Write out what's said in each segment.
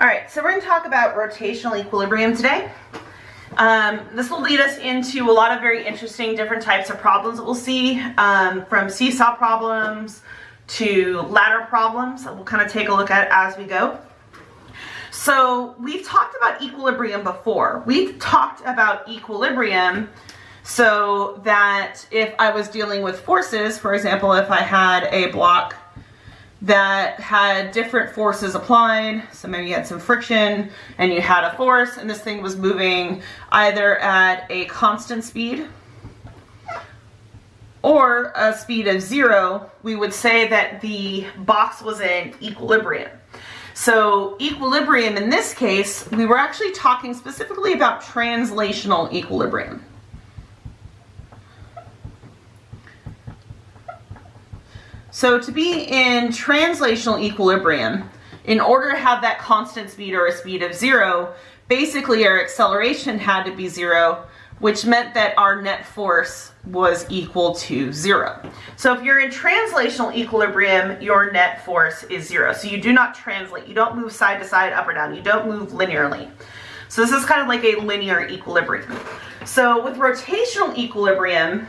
All right, so we're going to talk about rotational equilibrium today. This will lead us into a lot of very interesting different types of problems that we'll see, from seesaw problems to ladder problems that we'll kind of take a look at as we go. So we've talked about equilibrium before. We've talked about equilibrium so that if I was dealing with forces, for example, if I had a block that had different forces applied, so maybe you had some friction and you had a force and this thing was moving either at a constant speed or a speed of 0, we would say that the box was in equilibrium. So equilibrium in this case, we were actually talking specifically about translational equilibrium. So to be in translational equilibrium, in order to have that constant speed or a speed of 0, basically our acceleration had to be 0, which meant that our net force was equal to 0. So if you're in translational equilibrium, your net force is 0. So you do not translate. You don't move side to side, up or down. You don't move linearly. So this is kind of like a linear equilibrium. So with rotational equilibrium,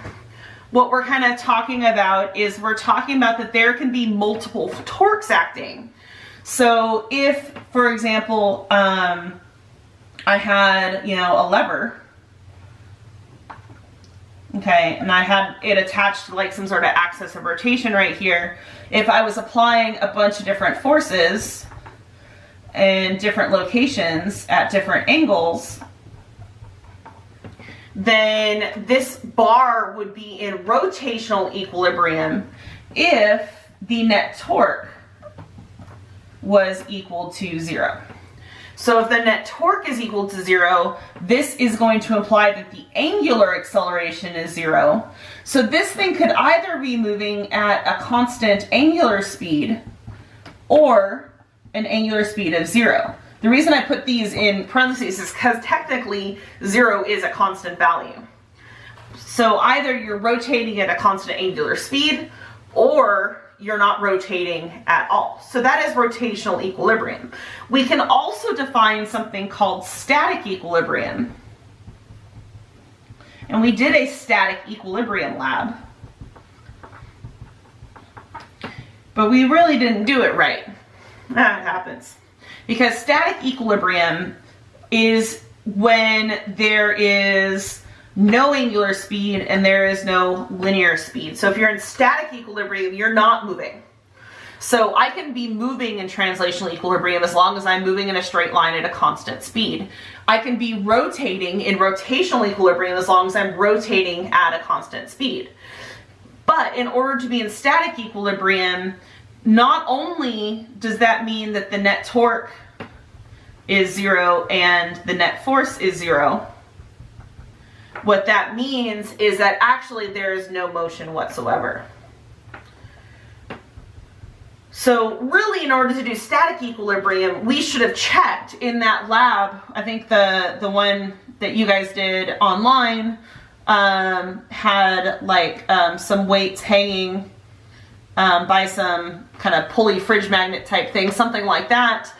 what we're kind of talking about is we're talking about that there can be multiple torques acting. So if, for example, I had, a lever, okay, and I had it attached to like some sort of axis of rotation right here, if I was applying a bunch of different forces in different locations at different angles, then this bar would be in rotational equilibrium if the net torque was equal to 0. So if the net torque is equal to 0, this is going to imply that the angular acceleration is 0. So this thing could either be moving at a constant angular speed or an angular speed of 0. The reason I put these in parentheses is because technically 0 is a constant value. So either you're rotating at a constant angular speed or you're not rotating at all. So that is rotational equilibrium. We can also define something called static equilibrium. And we did a static equilibrium lab. But we really didn't do it right. That happens. Because static equilibrium is when there is no angular speed and there is no linear speed. So if you're in static equilibrium, you're not moving. So I can be moving in translational equilibrium as long as I'm moving in a straight line at a constant speed. I can be rotating in rotational equilibrium as long as I'm rotating at a constant speed. But in order to be in static equilibrium, not only does that mean that the net torque is 0 and the net force is 0, what that means is that actually there is no motion whatsoever. So really, in order to do static equilibrium, we should have checked in that lab. I think the one that you guys did online had like some weights hanging by some kind of pulley fridge magnet type thing, something like that.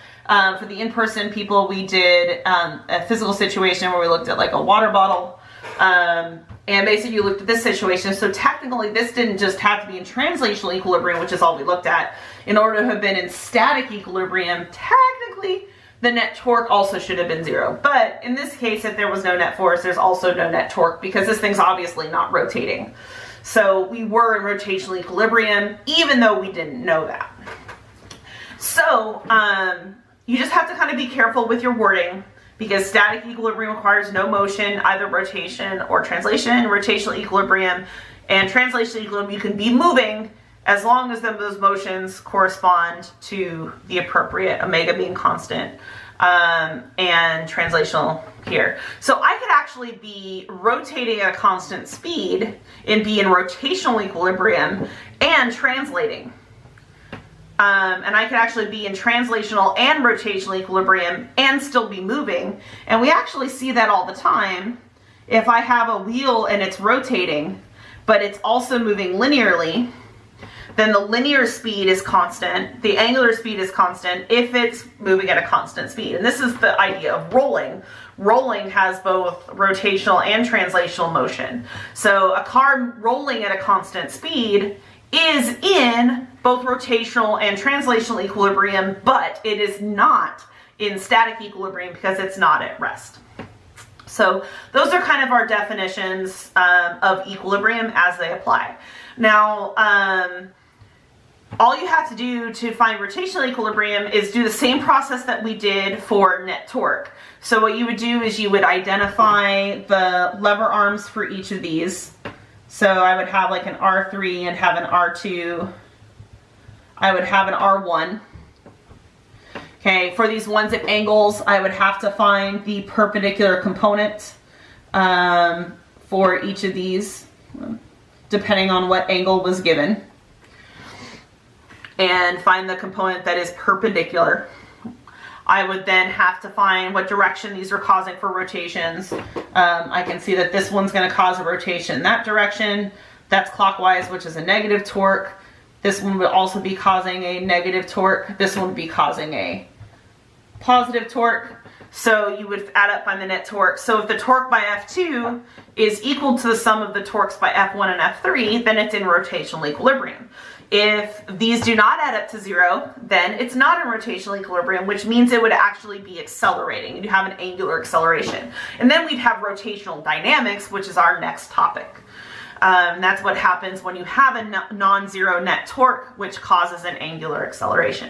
For the in-person people, we did a physical situation where we looked at like a water bottle, and basically you looked at this situation. So technically this didn't just have to be in translational equilibrium, which is all we looked at. In order to have been in static equilibrium, technically the net torque also should have been 0. But in this case, if there was no net force, there's also no net torque because this thing's obviously not rotating. So we were in rotational equilibrium, even though we didn't know that. So you just have to kind of be careful with your wording because static equilibrium requires no motion, either rotation or translation. Rotational equilibrium and translational equilibrium, you can be moving as long as those motions correspond to the appropriate omega being constant, and translational here. So I could actually be rotating at a constant speed and be in rotational equilibrium and translating. And I could actually be in translational and rotational equilibrium and still be moving. And we actually see that all the time. If I have a wheel and it's rotating, but it's also moving linearly, then the linear speed is constant, the angular speed is constant if it's moving at a constant speed. And this is the idea of rolling. Rolling has both rotational and translational motion. So a car rolling at a constant speed is in both rotational and translational equilibrium, but it is not in static equilibrium because it's not at rest. So those are kind of our definitions of equilibrium as they apply. Now, all you have to do to find rotational equilibrium is do the same process that we did for net torque. So what you would do is you would identify the lever arms for each of these. So I would have like an R3 and have an R2. I would have an R1. Okay, for these ones at angles, I would have to find the perpendicular component for each of these, depending on what angle was given, and find the component that is perpendicular. I would then have to find what direction these are causing for rotations. I can see that this one's going to cause a rotation in that direction. That's clockwise, which is a negative torque. This one would also be causing a negative torque. This one would be causing a positive torque. So you would add up, find the net torque. So if the torque by F2 is equal to the sum of the torques by F1 and F3, then it's in rotational equilibrium. If these do not add up to 0, then it's not in rotational equilibrium, which means it would actually be accelerating. You'd have an angular acceleration. And then we'd have rotational dynamics, which is our next topic. That's what happens when you have a non-zero net torque, which causes an angular acceleration.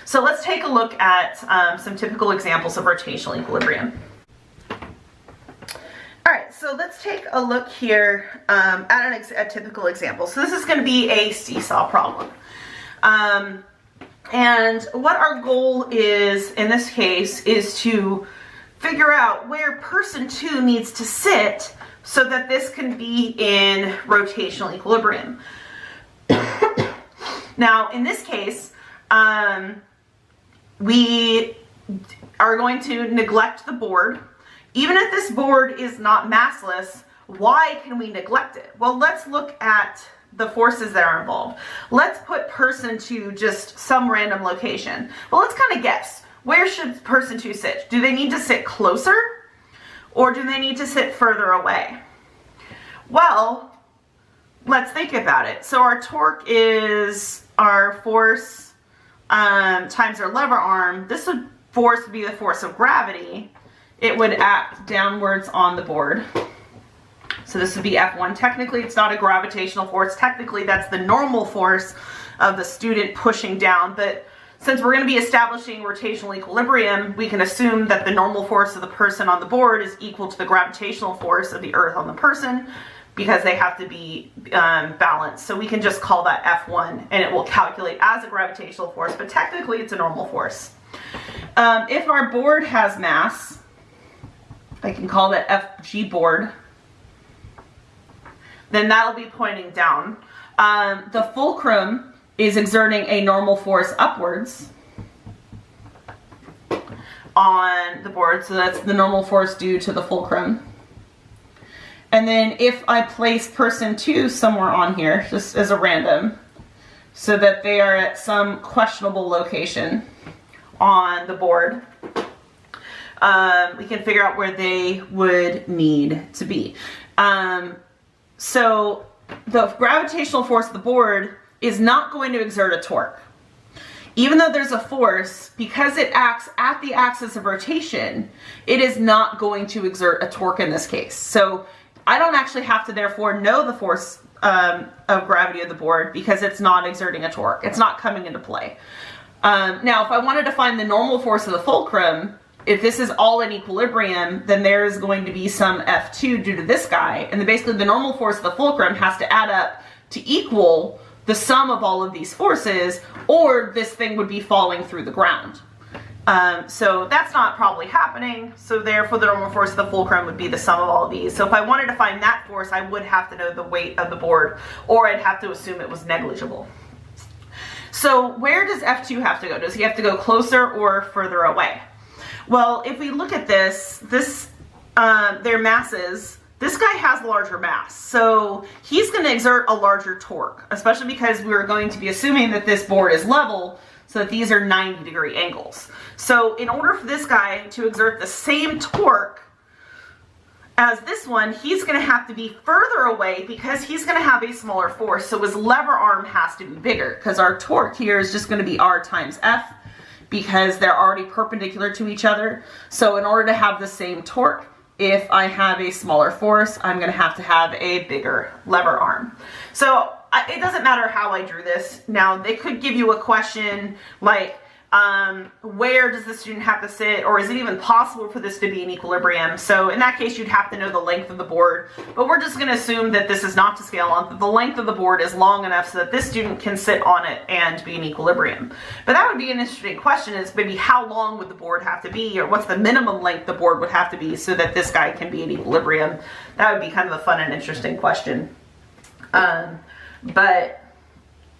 So let's take a look at some typical examples of rotational equilibrium. All right, so let's take a look here at a typical example. So this is going to be a seesaw problem. And what our goal is in this case is to figure out where person 2 needs to sit so that this can be in rotational equilibrium. Now, in this case, we are going to neglect the board. Even if this board is not massless, why can we neglect it? Well, let's look at the forces that are involved. Let's put person 2 just some random location. Well, let's kind of guess. Where should person 2 sit? Do they need to sit closer or do they need to sit further away? Well, let's think about it. So our torque is our force times our lever arm. This would be the force of gravity. It would act downwards on the board. So this would be F1. Technically, it's not a gravitational force. Technically, that's the normal force of the student pushing down. But since we're going to be establishing rotational equilibrium, we can assume that the normal force of the person on the board is equal to the gravitational force of the earth on the person, because they have to be balanced. So we can just call that F1 and it will calculate as a gravitational force, but technically it's a normal force. If our board has mass, I can call that FG board, then that'll be pointing down. The fulcrum is exerting a normal force upwards on the board, so that's the normal force due to the fulcrum. And then if I place person 2 somewhere on here, just as a random, so that they are at some questionable location on the board, we can figure out where they would need to be. So the gravitational force of the board is not going to exert a torque. Even though there's a force, because it acts at the axis of rotation, it is not going to exert a torque in this case. So I don't actually have to therefore know the force of gravity of the board because it's not exerting a torque. It's not coming into play. Now, if I wanted to find the normal force of the fulcrum, if this is all in equilibrium, then there's going to be some F2 due to this guy. And then basically the normal force of the fulcrum has to add up to equal the sum of all of these forces, or this thing would be falling through the ground. So that's not probably happening. So therefore the normal force of the fulcrum would be the sum of all of these. So if I wanted to find that force, I would have to know the weight of the board, or I'd have to assume it was negligible. So where does F2 have to go? Does he have to go closer or further away? Well, if we look at this, their masses this guy has larger mass, so he's going to exert a larger torque, especially because we're going to be assuming that this board is level, so that these are 90-degree angles. So in order for this guy to exert the same torque as this one, he's going to have to be further away because he's going to have a smaller force, so his lever arm has to be bigger, because our torque here is just going to be R times F, because they're already perpendicular to each other. So in order to have the same torque, if I have a smaller force, I'm going to have a bigger lever arm. So it doesn't matter how I drew this. Now, they could give you a question like, where does the student have to sit, or is it even possible for this to be in equilibrium? So in that case, you'd have to know the length of the board, but we're just going to assume that this is not to scale on, that the length of the board is long enough so that this student can sit on it and be in equilibrium. But that would be an interesting question, is maybe how long would the board have to be, or what's the minimum length the board would have to be so that this guy can be in equilibrium? That would be kind of a fun and interesting question. But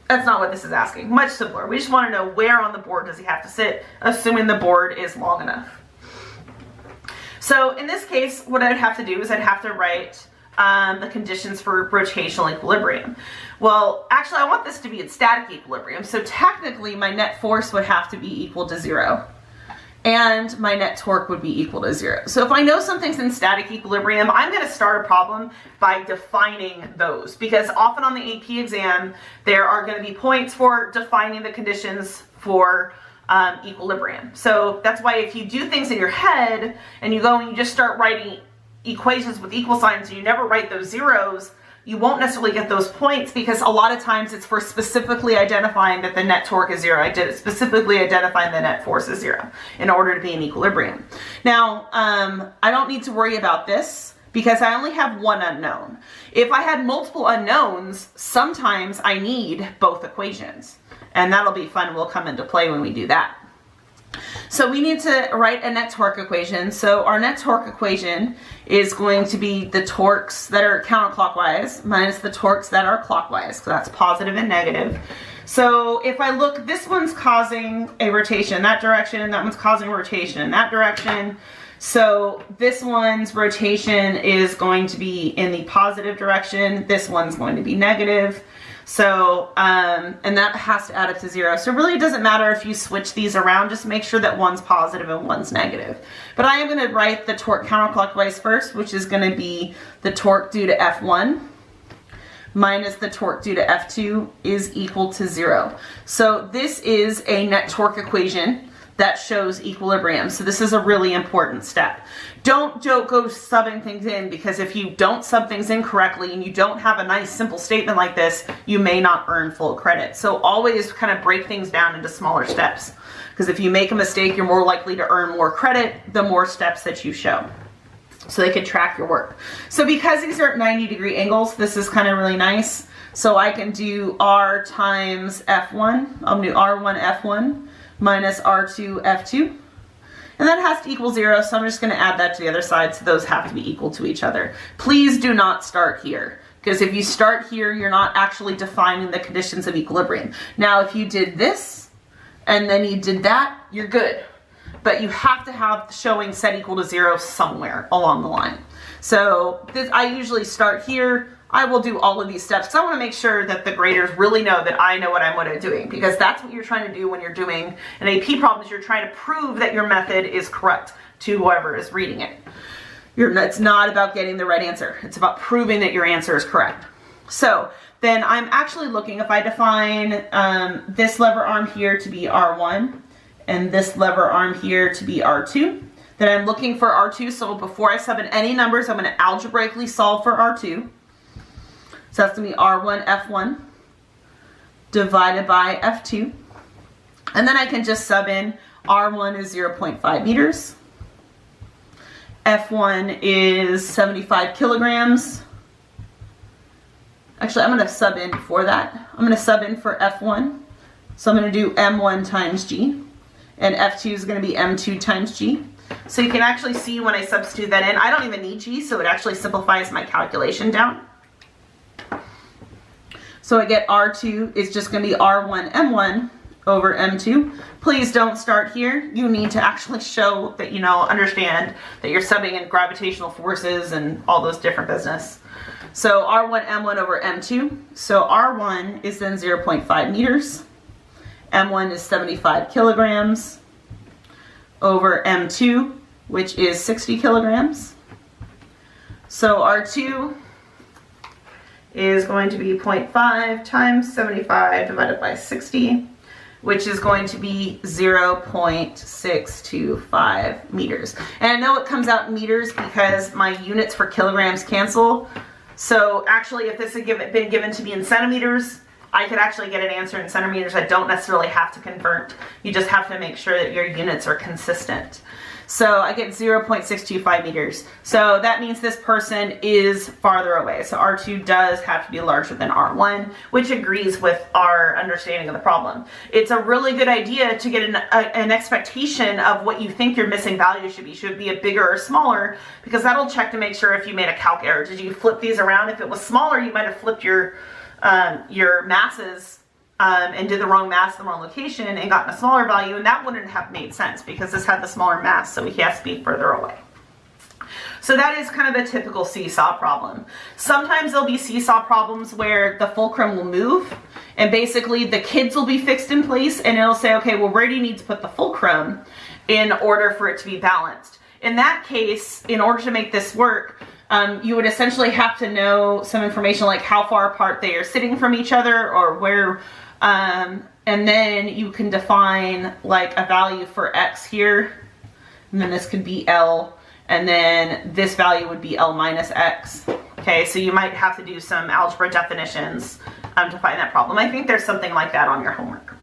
that's not what this is asking. Much simpler. We just want to know where on the board does he have to sit, assuming the board is long enough. So in this case, what I'd have to do is I'd have to write the conditions for rotational equilibrium. Well, actually, I want this to be in static equilibrium. So technically, my net force would have to be equal to 0. And my net torque would be equal to 0. So if I know something's in static equilibrium, I'm going to start a problem by defining those, because often on the AP exam, there are going to be points for defining the conditions for equilibrium. So that's why if you do things in your head and you go and you just start writing equations with equal signs and you never write those zeros, you won't necessarily get those points, because a lot of times it's for specifically identifying that the net torque is 0. I did it specifically identifying the net force is 0 in order to be in equilibrium. Now, I don't need to worry about this because I only have one unknown. If I had multiple unknowns, sometimes I need both equations, and that'll be fun. Will come into play when we do that. So we need to write a net torque equation. So our net torque equation is going to be the torques that are counterclockwise minus the torques that are clockwise. So that's positive and negative. So if I look, this one's causing a rotation in that direction, and that one's causing a rotation in that direction. So this one's rotation is going to be in the positive direction. This one's going to be negative. So, and that has to add up to 0. So really it doesn't matter if you switch these around, just make sure that one's positive and one's negative. But I am going to write the torque counterclockwise first, which is going to be the torque due to F1 minus the torque due to F2 is equal to 0. So this is a net torque equation that shows equilibrium. So this is a really important step. Don't go subbing things in, because if you don't sub things in correctly and you don't have a nice simple statement like this, you may not earn full credit. So always kind of break things down into smaller steps, because if you make a mistake, you're more likely to earn more credit the more steps that you show, so they can track your work. So because these are at 90-degree angles, this is kind of really nice. So I can do R times F1. I'll do R1 F1 minus R2 F2. And that has to equal 0, so I'm just going to add that to the other side, so those have to be equal to each other. Please do not start here, because if you start here, you're not actually defining the conditions of equilibrium. Now, if you did this, and then you did that, you're good. But you have to have showing set equal to 0 somewhere along the line. So I usually start here. I will do all of these steps, because I want to make sure that the graders really know that I know what I'm doing, because that's what you're trying to do when you're doing an AP problem, is you're trying to prove that your method is correct to whoever is reading it. It's not about getting the right answer. It's about proving that your answer is correct. So then I'm actually looking, if I define this lever arm here to be R1 and this lever arm here to be R2, then I'm looking for R2. So before I sub in any numbers, I'm going to algebraically solve for R2. So that's going to be R1 F1 divided by F2. And then I can just sub in R1 is 0.5 meters. F1 is 75 kilograms. Actually, I'm going to sub in before that. I'm going to sub in for F1. So I'm going to do M1 times G. And F2 is going to be M2 times G. So you can actually see when I substitute that in, I don't even need G, so it actually simplifies my calculation down. So I get R2 is just going to be R1 M1 over M2. Please don't start here. You need to actually show that you understand that you're subbing in gravitational forces and all those different business. So R1 M1 over M2. So R1 is then 0.5 meters. M1 is 75 kilograms over M2, which is 60 kilograms. So R2 is going to be 0.5 times 75 divided by 60, which is going to be 0.625 meters. And I know it comes out in meters because my units for kilograms cancel. So actually, if this had been given to me in centimeters, I could actually get an answer in centimeters. I don't necessarily have to convert. You just have to make sure that your units are consistent. So I get 0.625 meters. So that means this person is farther away. So R2 does have to be larger than R1, which agrees with our understanding of the problem. It's a really good idea to get an expectation of what you think your missing value should be. Should it be a bigger or smaller? Because that'll check to make sure if you made a calc error. Did you flip these around? If it was smaller, you might have flipped your masses and did the wrong mass in the wrong location and gotten a smaller value, and that wouldn't have made sense because this had the smaller mass, so he has to be further away. So that is kind of a typical seesaw problem. Sometimes there'll be seesaw problems where the fulcrum will move, and basically the kids will be fixed in place, and it'll say, okay, well, where do you need to put the fulcrum in order for it to be balanced? In that case, in order to make this work, you would essentially have to know some information like how far apart they are sitting from each other, or where, and then you can define like a value for X here, and then this could be L, and then this value would be L minus X. Okay, so you might have to do some algebra definitions to find that problem. I think there's something like that on your homework.